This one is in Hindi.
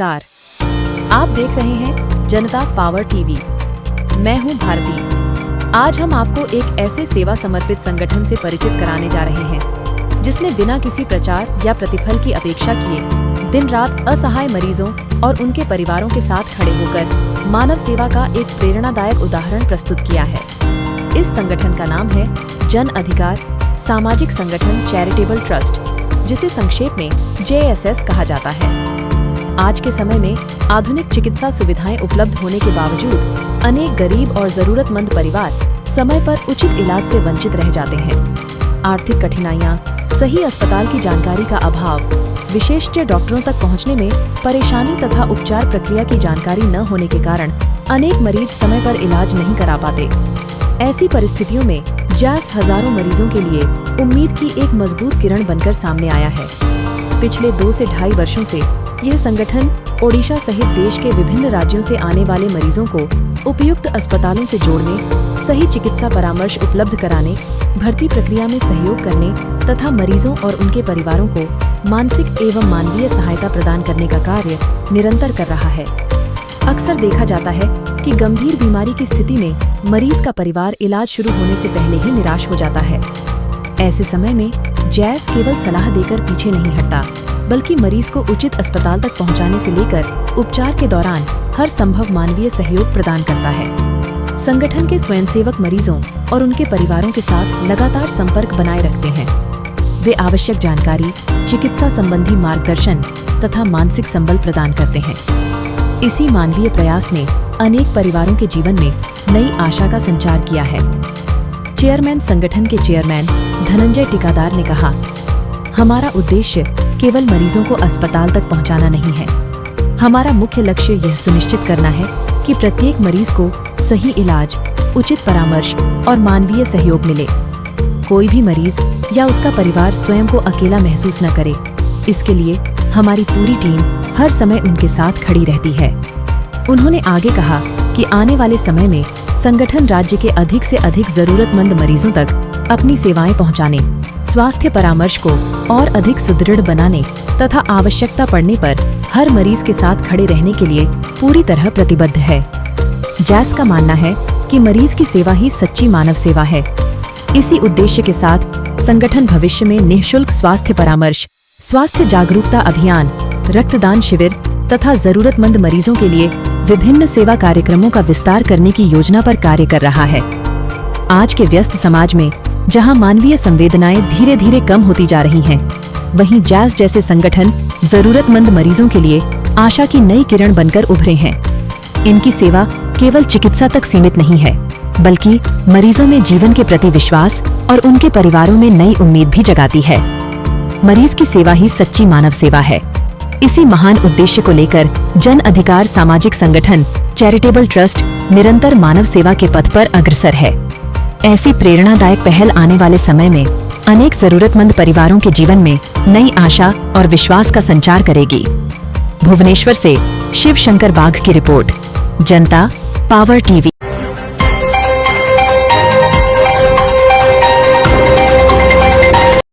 नमस्कार, आप देख रहे हैं जनता पावर टीवी। मैं हूं भारती। आज हम आपको एक ऐसे सेवा समर्पित संगठन से परिचित कराने जा रहे हैं जिसने बिना किसी प्रचार या प्रतिफल की अपेक्षा किए दिन रात असहाय मरीजों और उनके परिवारों के साथ खड़े होकर मानव सेवा का एक प्रेरणादायक उदाहरण प्रस्तुत किया है। इस संगठन का नाम है जन अधिकार सामाजिक संगठन चैरिटेबल ट्रस्ट, जिसे संक्षेप में JSS कहा जाता है। आज के समय में आधुनिक चिकित्सा सुविधाएं उपलब्ध होने के बावजूद अनेक गरीब और जरूरतमंद परिवार समय पर उचित इलाज से वंचित रह जाते हैं। आर्थिक कठिनाइयां, सही अस्पताल की जानकारी का अभाव, विशेषज्ञ डॉक्टरों तक पहुंचने में परेशानी तथा उपचार प्रक्रिया की जानकारी न होने के कारण अनेक मरीज समय पर इलाज नहीं करा पाते। ऐसी परिस्थितियों में JSS हजारों मरीजों के लिए उम्मीद की एक मजबूत किरण बनकर सामने आया है। पिछले 2 से ढाई वर्षों से यह संगठन ओडिशा सहित देश के विभिन्न राज्यों से आने वाले मरीजों को उपयुक्त अस्पतालों से जोड़ने, सही चिकित्सा परामर्श उपलब्ध कराने, भर्ती प्रक्रिया में सहयोग करने तथा मरीजों और उनके परिवारों को मानसिक एवं मानवीय सहायता प्रदान करने का कार्य निरंतर कर रहा है। अक्सर देखा जाता है कि गंभीर बीमारी की स्थिति में मरीज का परिवार इलाज शुरू होने से पहले ही निराश हो जाता है। ऐसे समय में JSS केवल सलाह देकर पीछे नहीं हटता, बल्कि मरीज को उचित अस्पताल तक पहुंचाने से लेकर उपचार के दौरान हर संभव मानवीय सहयोग प्रदान करता है। संगठन के स्वयंसेवक मरीजों और उनके परिवारों के साथ लगातार संपर्क बनाए रखते हैं। वे आवश्यक जानकारी, चिकित्सा संबंधी मार्गदर्शन तथा मानसिक संबल प्रदान करते हैं। इसी मानवीय प्रयास ने अनेक परिवारों के जीवन में नई आशा का संचार किया है। चेयरमैन संगठन के चेयरमैन धनंजय टिकादार ने कहा, हमारा उद्देश्य केवल मरीजों को अस्पताल तक पहुंचाना नहीं है। हमारा मुख्य लक्ष्य यह सुनिश्चित करना है कि प्रत्येक मरीज को सही इलाज, उचित परामर्श और मानवीय सहयोग मिले। कोई भी मरीज या उसका परिवार स्वयं को अकेला महसूस न करे। इसके लिए हमारी पूरी टीम हर समय उनके साथ खड़ी रहती है। उन्होंने आगे कहा कि आने वाले समय में संगठन राज्य के अधिक से अधिक जरूरतमंद मरीजों तक अपनी सेवाएं पहुंचाने, स्वास्थ्य परामर्श को और अधिक सुदृढ़ बनाने तथा आवश्यकता पड़ने पर हर मरीज के साथ खड़े रहने के लिए पूरी तरह प्रतिबद्ध है। JSS का मानना है कि मरीज की सेवा ही सच्ची मानव सेवा है। इसी उद्देश्य के साथ संगठन भविष्य में निःशुल्क स्वास्थ्य परामर्श, स्वास्थ्य जागरूकता अभियान, रक्तदान शिविर तथा जरूरतमंद मरीजों के लिए विभिन्न सेवा कार्यक्रमों का विस्तार करने की योजना पर कार्य कर रहा है। आज के व्यस्त समाज में जहां मानवीय संवेदनाएं धीरे धीरे कम होती जा रही हैं, वहीं JSS जैसे संगठन जरूरतमंद मरीजों के लिए आशा की नई किरण बनकर उभरे हैं। इनकी सेवा केवल चिकित्सा तक सीमित नहीं है, बल्कि मरीजों में जीवन के प्रति विश्वास और उनके परिवारों में नई उम्मीद भी जगाती है। मरीज की सेवा ही सच्ची मानव सेवा है। इसी महान उद्देश्य को लेकर जन अधिकार सामाजिक संगठन चैरिटेबल ट्रस्ट निरंतर मानव सेवा के पथ पर अग्रसर है। ऐसी प्रेरणादायक पहल आने वाले समय में अनेक जरूरतमंद परिवारों के जीवन में नई आशा और विश्वास का संचार करेगी। भुवनेश्वर से शिव शंकर बाघ की रिपोर्ट, जनता पावर टीवी।